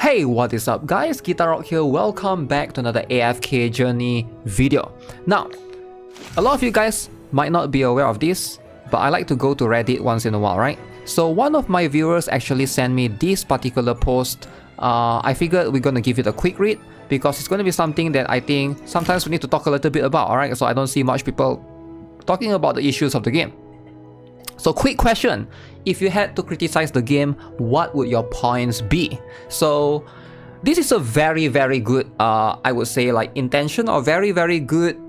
Hey, what is up guys, GuitarRock here, welcome back to another AFK Journey video. Now, a lot of you guys might not be aware of this, but I like to go to Reddit once in a while, right? So one of my viewers actually sent me this particular post. I figured we're gonna give it a quick read because it's gonna be something that I think sometimes we need to talk a little bit about, alright? So I don't see much people talking about the issues of the game. So quick question, if you had to criticize the game, what would your points be? So this is a very good, I would say like intention or very good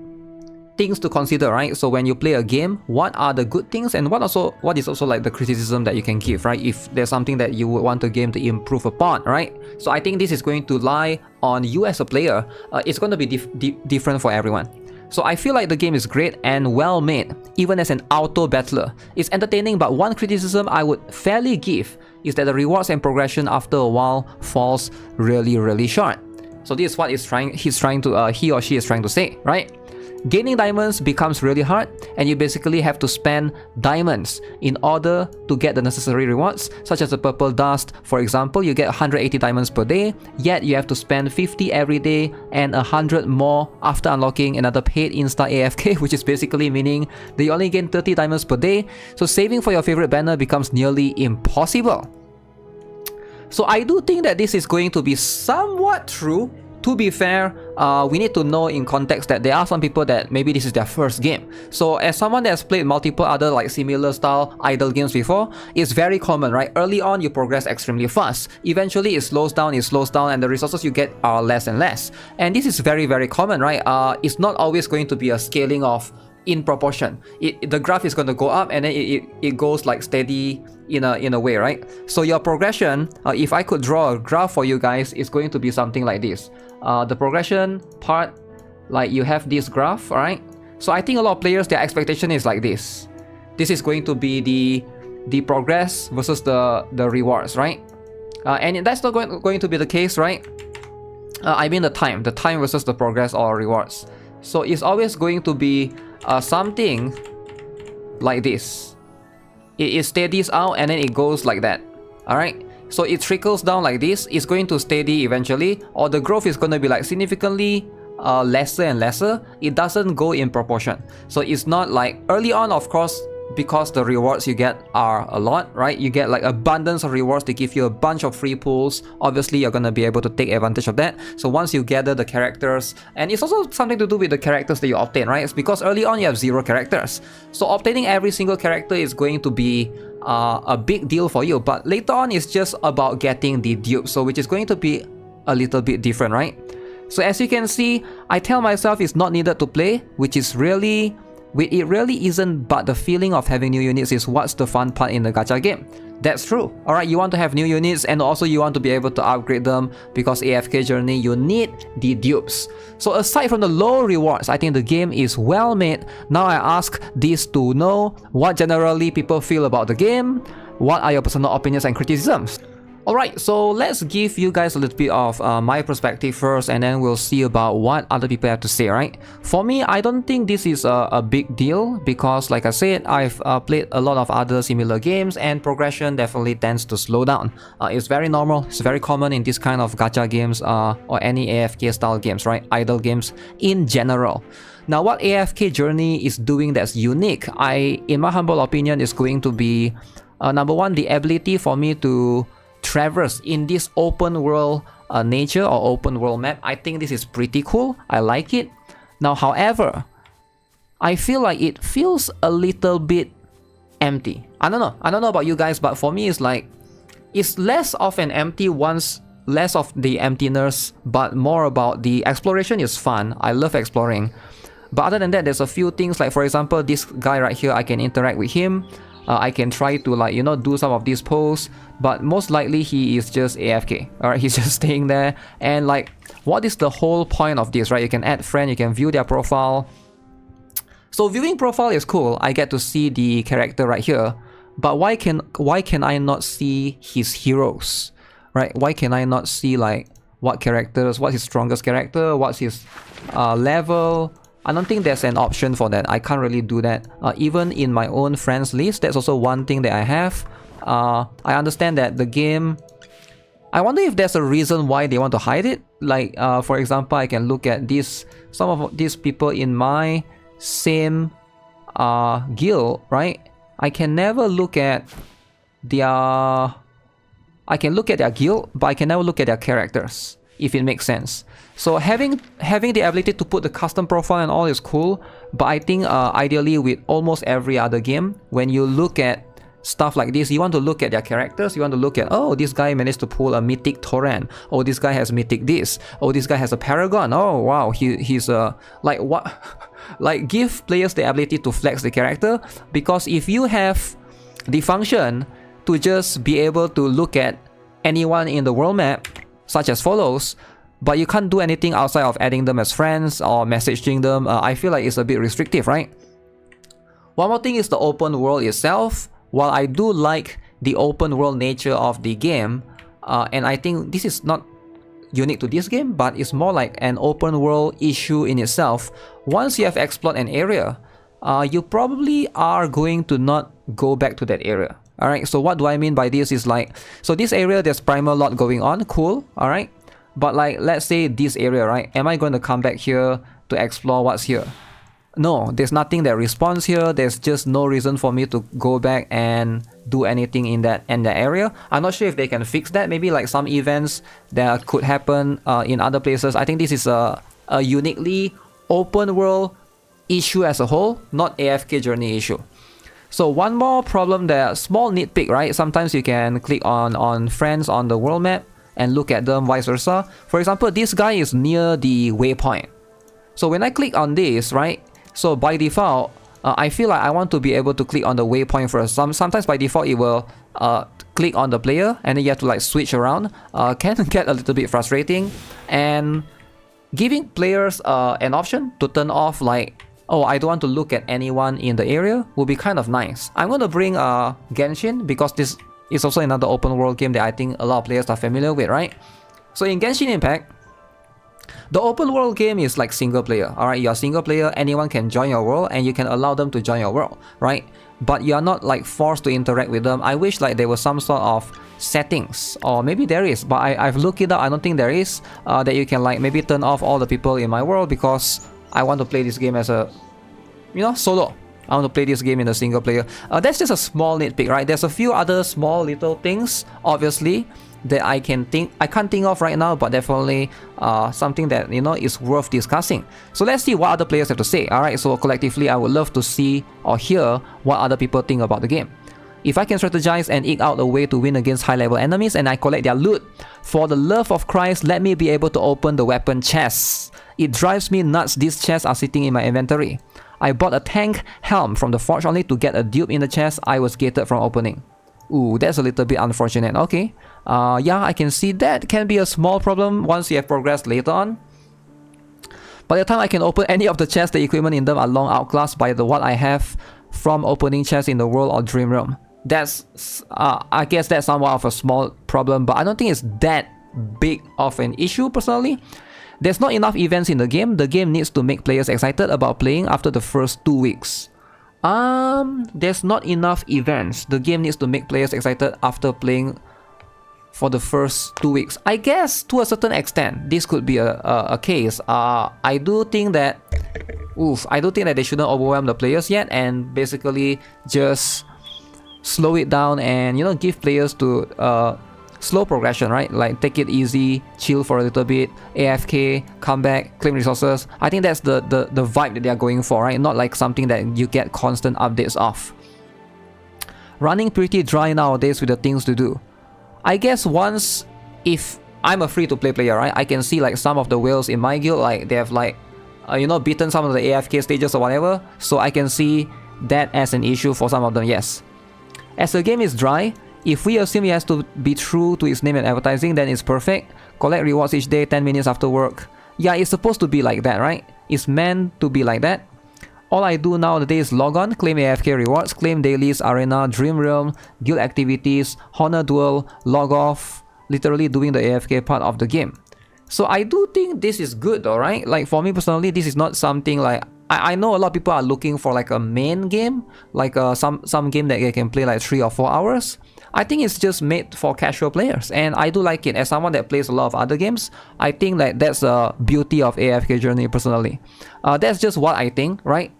things to consider, right? So when you play a game, what are the good things and what is also like the criticism that you can give, right? If there's something that you would want the game to improve upon, right? So I think this is going to lie on you as a player. It's going to be different for everyone. So I feel like the game is great and well made, even as an auto battler. It's entertaining, but one criticism I would fairly give is that the rewards and progression after a while falls really short. So this is what he or she is trying to say, right? Gaining diamonds becomes really hard and you basically have to spend diamonds in order to get the necessary rewards, such as the purple dust. For example, you get 180 diamonds per day, yet you have to spend 50 every day and 100 more after unlocking another paid Insta AFK, which is basically meaning that you only gain 30 diamonds per day, so saving for your favorite banner becomes nearly impossible. So I do think that this is going to be somewhat true. To be fair, we need to know in context that there are some people that maybe this is their first game. So as someone that has played multiple other like similar style idle games before, it's very common, right? Early on, you progress extremely fast. Eventually, it slows down, and the resources you get are less and less. And this is very common, right? It's not always going to be a scaling of in proportion. The graph is going to go up and then it goes like steady in a way, right? So your progression, if I could draw a graph for you guys, is going to be something like this. The progression part, like you have this graph, alright? So I think a lot of players, their expectation is like this. This is going to be the progress versus the rewards, right? And that's not going to be the case, right? I mean the time versus the progress or rewards. So it's always going to be something like this. It steadies out and then it goes like that, alright? So it trickles down like this. It's going to steady eventually, or the growth is going to be like significantly lesser and lesser. It doesn't go in proportion. So it's not like early on, of course, because the rewards you get are a lot, right? You get like abundance of rewards. They give you a bunch of free pulls. Obviously, you're gonna be able to take advantage of that. So once you gather the characters, and it's also something to do with the characters that you obtain, right? It's because early on you have 0 characters. So obtaining every single character is going to be a big deal for you. But later on, it's just about getting the dupes, so which is going to be a little bit different, right? So as you can see, I tell myself it's not needed to play, which is really... it really isn't, but the feeling of having new units is what's the fun part in the gacha game. That's true. Alright, you want to have new units and also you want to be able to upgrade them because AFK Journey, you need the dupes. So aside from the low rewards, I think the game is well made. Now I ask this to know what generally people feel about the game. What are your personal opinions and criticisms? Alright, so let's give you guys a little bit of my perspective first, and then we'll see about what other people have to say, right? For me, I don't think this is a big deal because, like I said, I've played a lot of other similar games and progression definitely tends to slow down. It's very normal, it's very common in this kind of gacha games or any AFK style games, right? Idle games in general. Now, what AFK Journey is doing that's unique, in my humble opinion, is going to be, number one, the ability for me to traverse in this open world nature or open world map. I think this is pretty cool. I like it. Now, however, I feel like it feels a little bit empty. I don't know about you guys, but for me it's like it's less of an empty once, less of the emptiness, but more about the exploration is fun. I love exploring. But other than that, there's a few things like, for example, this guy right here, I can interact with him. I can try to like, do some of these posts, but most likely he is just AFK. Alright, he's just staying there. And like, what is the whole point of this, right? You can add friend, you can view their profile. So viewing profile is cool. I get to see the character right here. But why can I not see his heroes? Right? Why can I not see like what characters, what's his strongest character, what's his level? I don't think there's an option for that. I can't really do that. Even in my own friends list, that's also one thing that I have. I understand that the game I wonder if there's a reason why they want to hide it. Like, for example, I can look at this, some of these people in my same guild, right? I can never look at their... I can look at their guild, but I can never look at their characters, if it makes sense. So having the ability to put the custom profile and all is cool, but I think ideally with almost every other game, when you look at stuff like this, you want to look at their characters, you want to look at, oh, this guy managed to pull a mythic torrent, oh, this guy has mythic this, oh, this guy has a paragon, oh wow, he's like what like give players the ability to flex the character, because if you have the function to just be able to look at anyone in the world map such as follows, but you can't do anything outside of adding them as friends or messaging them, I feel like it's a bit restrictive, right? One more thing is the open world itself. While I do like the open world nature of the game, and I think this is not unique to this game, but it's more like an open world issue in itself. Once you have explored an area, you probably are going to not go back to that area. Alright, so what do I mean by this is like, so this area there's primal lot going on, cool, alright? But like, let's say this area, right? Am I going to come back here to explore what's here? No, there's nothing that respawns here. There's just no reason for me to go back and do anything in that area. I'm not sure if they can fix that. Maybe like some events that could happen in other places. I think this is a uniquely open world issue as a whole, not AFK Journey issue. So one more problem there, small nitpick, right? Sometimes you can click on friends on the world map and look at them, vice versa. For example, this guy is near the waypoint. So when I click on this, right? So by default, I feel like I want to be able to click on the waypoint first. Sometimes by default it will click on the player and then you have to like switch around. Can get a little bit frustrating. And giving players an option to turn off like, oh, I don't want to look at anyone in the area would be kind of nice. I'm going to bring Genshin because this is also another open world game that I think a lot of players are familiar with, right? So in Genshin Impact, the open world game is like single player, alright? You're single player, anyone can join your world and you can allow them to join your world, right? But you're not like forced to interact with them. I wish like there was some sort of settings, or maybe there is, but I've looked it up, I don't think there is, that you can like maybe turn off all the people in my world because I want to play this game as a, you know, solo. I want to play this game in a single player. That's just a small nitpick, right? There's a few other small little things, obviously, that I can't think of right now, but definitely something that, you know, is worth discussing. So let's see what other players have to say. Alright, so collectively I would love to see or hear what other people think about the game. If I can strategize and eke out a way to win against high level enemies and I collect their loot, for the love of Christ, let me be able to open the weapon chests. It drives me nuts these chests are sitting in my inventory. I bought a tank helm from the forge only to get a dupe in the chest I was gated from opening. Ooh, that's a little bit unfortunate. Okay. Yeah, I can see that can be a small problem once you have progressed later on. By the time I can open any of the chests, the equipment in them are long outclassed by what I have from opening chests in the world or dream realm. That's, I guess that's somewhat of a small problem, but I don't think it's that big of an issue personally. There's not enough events in the game. The game needs to make players excited about playing after the first 2 weeks. There's not enough events. The game needs to make players excited after playing for the first 2 weeks. I guess to a certain extent, this could be a case. I do think that they shouldn't overwhelm the players yet and basically just slow it down and, you know, give players to slow progression, right? Like take it easy, chill for a little bit, AFK, come back, claim resources. I think that's the vibe that they are going for, right? Not like something that you get constant updates of. Running pretty dry nowadays with the things to do. I guess once, if I'm a free-to-play player, right, I can see like some of the whales in my guild, like they have like, you know, beaten some of the AFK stages or whatever. So I can see that as an issue for some of them, yes. As the game is dry, if we assume it has to be true to its name and advertising, then it's perfect. Collect rewards each day, 10 minutes after work. Yeah, it's supposed to be like that, right? It's meant to be like that. All I do nowadays is log on, claim AFK rewards, claim dailies, arena, dream realm, guild activities, honor duel, log off, literally doing the AFK part of the game. So I do think this is good though, right? Like for me personally, this is not something like, I know a lot of people are looking for like a main game, like some game that they can play like 3 or 4 hours. I think it's just made for casual players, and I do like it. As someone that plays a lot of other games, I think that that's the beauty of AFK Journey personally. That's just what I think, right?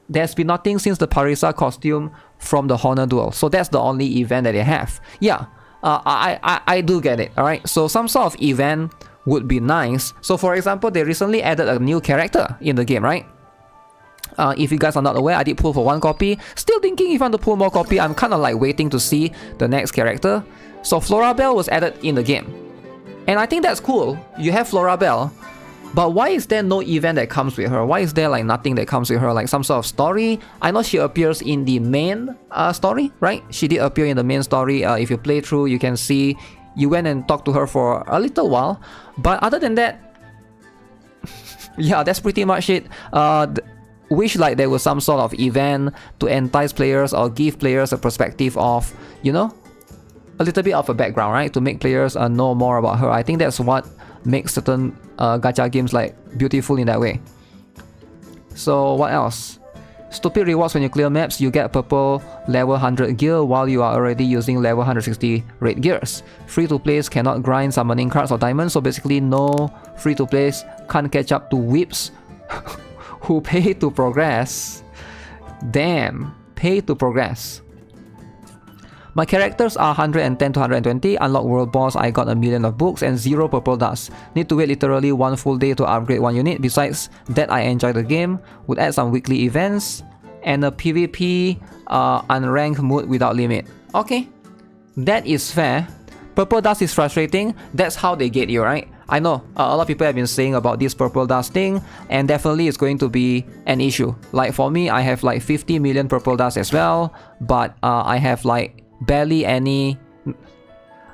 There's been nothing since the Parisa costume from the Honor Duel, so that's the only event that they have. Yeah, I do get it, alright? So some sort of event would be nice. So for example, they recently added a new character in the game, right? If you guys are not aware, I did pull for 1 copy. Still thinking if I want to pull more copy. I'm kind of like waiting to see the next character. So Florabelle was added in the game, and I think that's cool. You have Florabelle, but why is there no event that comes with her? Why is there like nothing that comes with her, like some sort of story? I know she appears in the main story, right? She did appear in the main story. If you play through, you can see you went and talked to her for a little while. But other than that, yeah, that's pretty much it. Wish like there was some sort of event to entice players or give players a perspective of, you know, a little bit of a background, right? To make players know more about her. I think that's what makes certain gacha games like beautiful in that way. So what else? Stupid rewards when you clear maps. You get purple level 100 gear while you are already using level 160 red gears. Free to plays cannot grind summoning cards or diamonds. So basically no free to plays can't catch up to whips who pay to progress. Damn, pay to progress. My characters are 110 to 120. Unlock world boss, I got 1,000,000 of books and 0 purple dust. Need to wait literally 1 full day to upgrade 1 unit. Besides that, I enjoy the game. Would add some weekly events and a PvP unranked mode without limit. Okay, that is fair. Purple dust is frustrating. That's how they get you, right? I know a lot of people have been saying about this purple dust thing, and definitely it's going to be an issue. Like for me, I have like 50 million purple dust as well, but I have like barely any,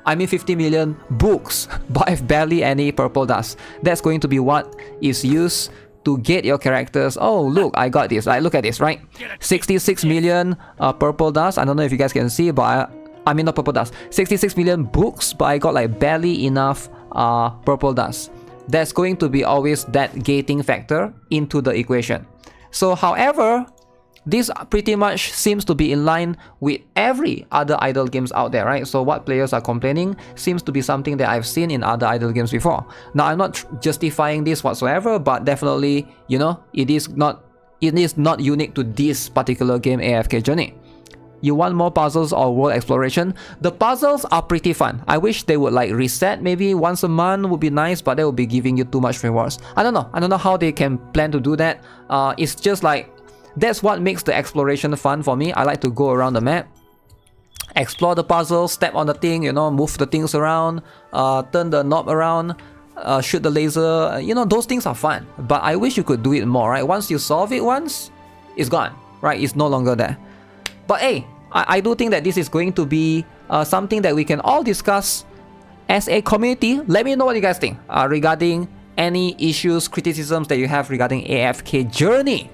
I mean 50 million books, but I have barely any purple dust. That's going to be what is used to get your characters. Oh look, I got this. Like look at this, right? 66 million purple dust. I don't know if you guys can see, but I mean not purple dust. 66 million books, but I got like barely enough purple dust. There's going to be always that gating factor into the equation. So however, this pretty much seems to be in line with every other idle games out there, right? So what players are complaining seems to be something that I've seen in other idle games before. Now I'm not justifying this whatsoever, but definitely, you know, it is not unique to this particular game, AFK Journey. You want more puzzles or world exploration? The puzzles are pretty fun. I wish they would like reset maybe once a month would be nice, but they will be giving you too much rewards. I don't know how they can plan to do that. It's just like, that's what makes the exploration fun for me. I like to go around the map, explore the puzzle, step on the thing, you know, move the things around, turn the knob around, shoot the laser, you know, those things are fun. But I wish you could do it more, right? Once you solve it once, it's gone, right? It's no longer there. But hey, I do think that this is going to be something that we can all discuss as a community. Let me know what you guys think regarding any issues, criticisms that you have regarding AFK Journey.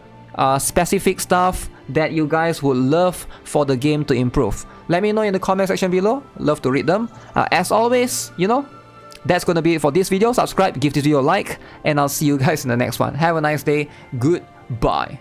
Specific stuff that you guys would love for the game to improve. Let me know in the comment section below. Love to read them. As always, you know, that's gonna be it for this video. Subscribe, give this video a like, and I'll see you guys in the next one. Have a nice day. Goodbye.